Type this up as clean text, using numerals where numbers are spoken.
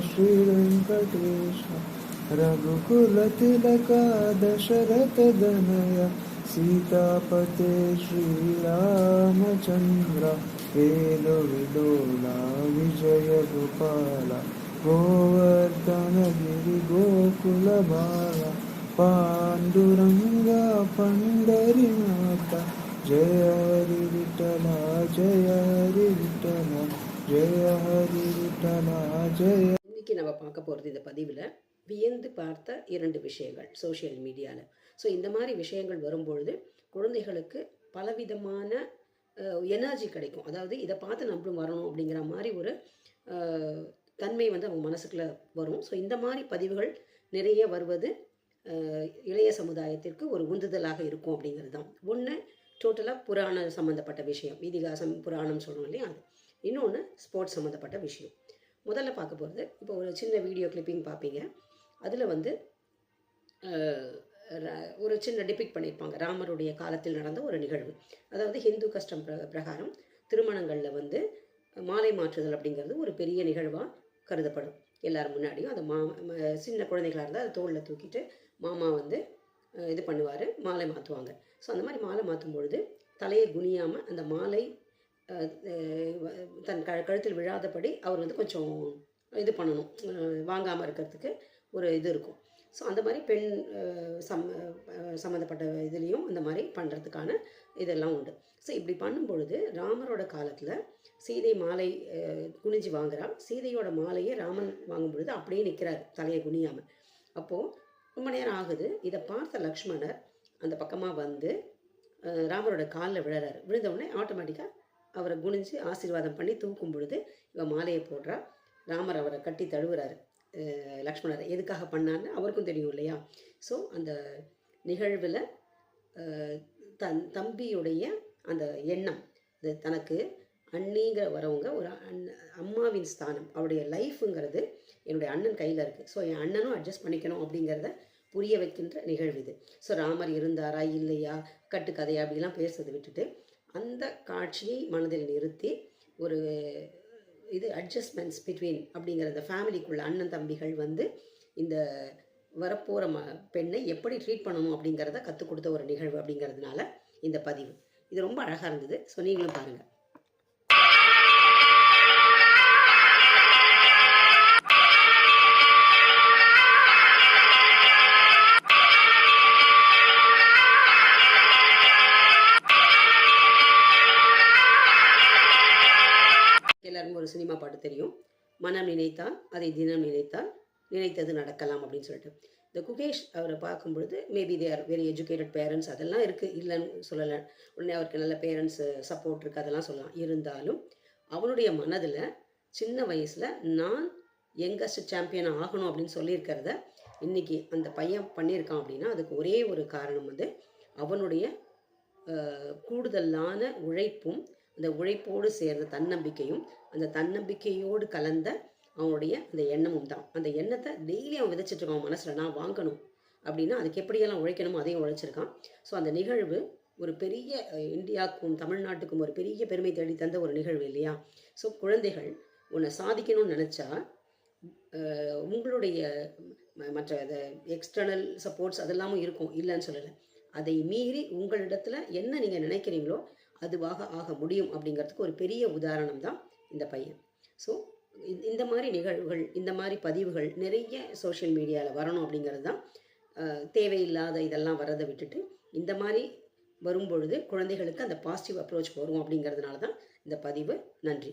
श्रीवेङ्कटेश रघुकुलतिलका दशरथदनय सीतापते श्रीरामचन्द्र वेलुविलोला विजयगोपाला गोवर्धनगिरि गोकुलबाला पाण्डुरङ्गा पण्डरीनाथ जय हरि विठ्ठला जय हरि विठ्ठला जय हरि विठ्ठला जय. இன்னைக்கு நம்ம பார்க்க போகிறது இந்த பதிவில் வியந்து பார்த்த 2 விஷயங்கள் சோஷியல் மீடியாவில். ஸோ இந்த மாதிரி விஷயங்கள் வரும்பொழுது குழந்தைகளுக்கு பலவிதமான எனர்ஜி கிடைக்கும். அதாவது இதை பார்த்து நம்மளும் வரணும் அப்படிங்கிற மாதிரி ஒரு தன்மை வந்து அவங்க மனசுக்குள்ளே வரும். ஸோ இந்த மாதிரி பதிவுகள் நிறைய வருவது இளைய சமுதாயத்திற்கு ஒரு உந்துதலாக இருக்கும் அப்படிங்கிறது தான். ஒன்று டோட்டலாக புராணம் சம்மந்தப்பட்ட விஷயம், இதிகாசம் புராணம் சொல்லணும் இல்லையா, அது. இன்னொன்று ஸ்போர்ட்ஸ் சம்மந்தப்பட்ட விஷயம். முதல்ல பார்க்க போகிறது, இப்போ ஒரு சின்ன வீடியோ கிளிப்பிங் பார்ப்பீங்க. அதில் வந்து ஒரு சின்ன டிபிக்ட் பண்ணியிருப்பாங்க ராமருடைய காலத்தில் நடந்த ஒரு நிகழ்வு. அதாவது ஹிந்து கஷ்டம் பிரகாரம் திருமணங்களில் வந்து மாலை மாற்றுதல் அப்படிங்கிறது ஒரு பெரிய நிகழ்வாக கருதப்படும். எல்லாரும் முன்னாடியும் அந்த சின்ன குழந்தைகளாக இருந்தால் அதை தோளில் தூக்கிட்டு மாமா வந்து இது பண்ணுவார், மாலை மாற்றுவாங்க. ஸோ அந்த மாதிரி மாலை மாற்றும் பொழுது தலையை குனியாமல் அந்த மாலை தன் கழுத்தில் விழாதபடி அவர் வந்து கொஞ்சம் இது பண்ணணும், வாங்காமல் இருக்கிறதுக்கு ஒரு இது இருக்கும். ஸோ அந்த மாதிரி பெண் சம்மந்தப்பட்ட இதுலேயும் அந்த மாதிரி பண்ணுறதுக்கான இதெல்லாம் உண்டு. ஸோ இப்படி பண்ணும் பொழுது ராமரோட காலத்தில் சீதை மாலை குனிஞ்சு வாங்குறா. சீதையோட மாலையை ராமன் வாங்கும் பொழுது அப்படியே நிற்கிறார் தலையை குனியாமல். அப்போது ரொம்ப நேரம் ஆகுது. இதை பார்த்த லக்ஷ்மணர் அந்த பக்கமாக வந்து ராமரோட காலில் விழுறாரு. விழுந்தவுடனே ஆட்டோமேட்டிக்காக அவரை குனிஞ்சு ஆசீர்வாதம் பண்ணி தூக்கும் பொழுது இவன் மாலையை போடுறா. ராமர் அவரை கட்டி தழுவுறாரு. லக்ஷ்மணரை எதுக்காக பண்ணான்னு அவருக்கும் தெரியும் இல்லையா. ஸோ அந்த நிகழ்வில் தம்பியுடைய அந்த எண்ணம், அது தனக்கு அண்ணிங்கிற வரவங்க ஒரு அம்மாவின் ஸ்தானம், அவருடைய லைஃபுங்கிறது என்னுடைய அண்ணன் கையில் இருக்குது. ஸோ என் அண்ணனும் அட்ஜஸ்ட் பண்ணிக்கணும் அப்படிங்கிறத புரிய வைக்கின்ற நிகழ்வு இது. ஸோ ராமர் இருந்தாரா இல்லையா, கட்டுக்கதையா அப்படிலாம் பேசுறதை விட்டுட்டு அந்த காட்சியை மனதில் நிறுத்தி ஒரு இது அட்ஜஸ்ட்மெண்ட்ஸ் பிட்வீன் அப்படிங்கிற ஃபேமிலிக்குள்ள அண்ணன் தம்பிகள் வந்து இந்த வரப்போகிற பெண்ணை எப்படி ட்ரீட் பண்ணணும் அப்படிங்கிறத கற்றுக் கொடுத்த ஒரு நிகழ்வு அப்படிங்கிறதுனால இந்த பதிவு இது ரொம்ப அழகாக இருந்தது. ஸோ நீங்களும் பாருங்கள். எல்லாருக்கும் ஒரு சினிமா பாட்டு தெரியும், மனம் நினைத்தால் அதை தினம் நினைத்தால் நினைத்தது நடக்கலாம் அப்படின்னு சொல்லிட்டு. இந்த குகேஷ் அவரை பார்க்கும் பொழுது maybe they are very educated parents, அதெல்லாம் இருக்குது, இல்லைன்னு சொல்லலை. உடனே அவருக்கு நல்ல பேரண்ட்ஸு சப்போர்ட் இருக்குது, அதெல்லாம் சொல்லலாம். இருந்தாலும் அவனுடைய மனதில் சின்ன வயசில் நான் யங்கஸ்ட் சாம்பியன் ஆகணும் அப்படின்னு சொல்லியிருக்கிறத இன்றைக்கி அந்த பையன் பண்ணியிருக்கான். அப்படின்னா அதுக்கு ஒரே ஒரு காரணம் வந்து அவனுடைய கூடுதலான உழைப்பும் அந்த உழைப்போடு சேர்ந்த தன்னம்பிக்கையும் அந்த தன்னம்பிக்கையோடு கலந்த அவனுடைய அந்த எண்ணமும் தான். அந்த எண்ணத்தை டெய்லி அவன் விதைச்சிட்ருக்கான் மனசில், நான் வாங்கணும் அப்படின்னா அதுக்கு எப்படியெல்லாம் உழைக்கணுமோ அதையும் உழைச்சிருக்கான். ஸோ அந்த நிகழ்வு ஒரு பெரிய இந்தியாவுக்கும் தமிழ்நாட்டுக்கும் ஒரு பெரிய பெருமை தேடி தந்த ஒரு நிகழ்வு இல்லையா. ஸோ குழந்தைகள் உன்னை சாதிக்கணும்னு நினச்சா உங்களுடைய மற்ற எக்ஸ்டர்னல் சப்போர்ட்ஸ் அதெல்லாமும் இருக்கும், இல்லைன்னு சொல்லலை. அதை மீறி உங்களிடத்துல என்ன நீங்கள் நினைக்கிறீங்களோ அதுவாக ஆக முடியும் அப்படிங்கிறதுக்கு ஒரு பெரிய உதாரணம் தான் இந்த பையன். ஸோ இந்த மாதிரி நிகழ்வுகள், இந்த மாதிரி பதிவுகள் நிறைய சோஷியல் மீடியாவில் வரணும் அப்படிங்கிறது தான். தேவையில்லாத இதெல்லாம் வரதை விட்டுட்டு இந்த மாதிரி வரும்பொழுது குழந்தைகளுக்கு அந்த பாசிட்டிவ் அப்ரோச் வரும் அப்படிங்கிறதுனால தான் இந்த பதிவு. நன்றி.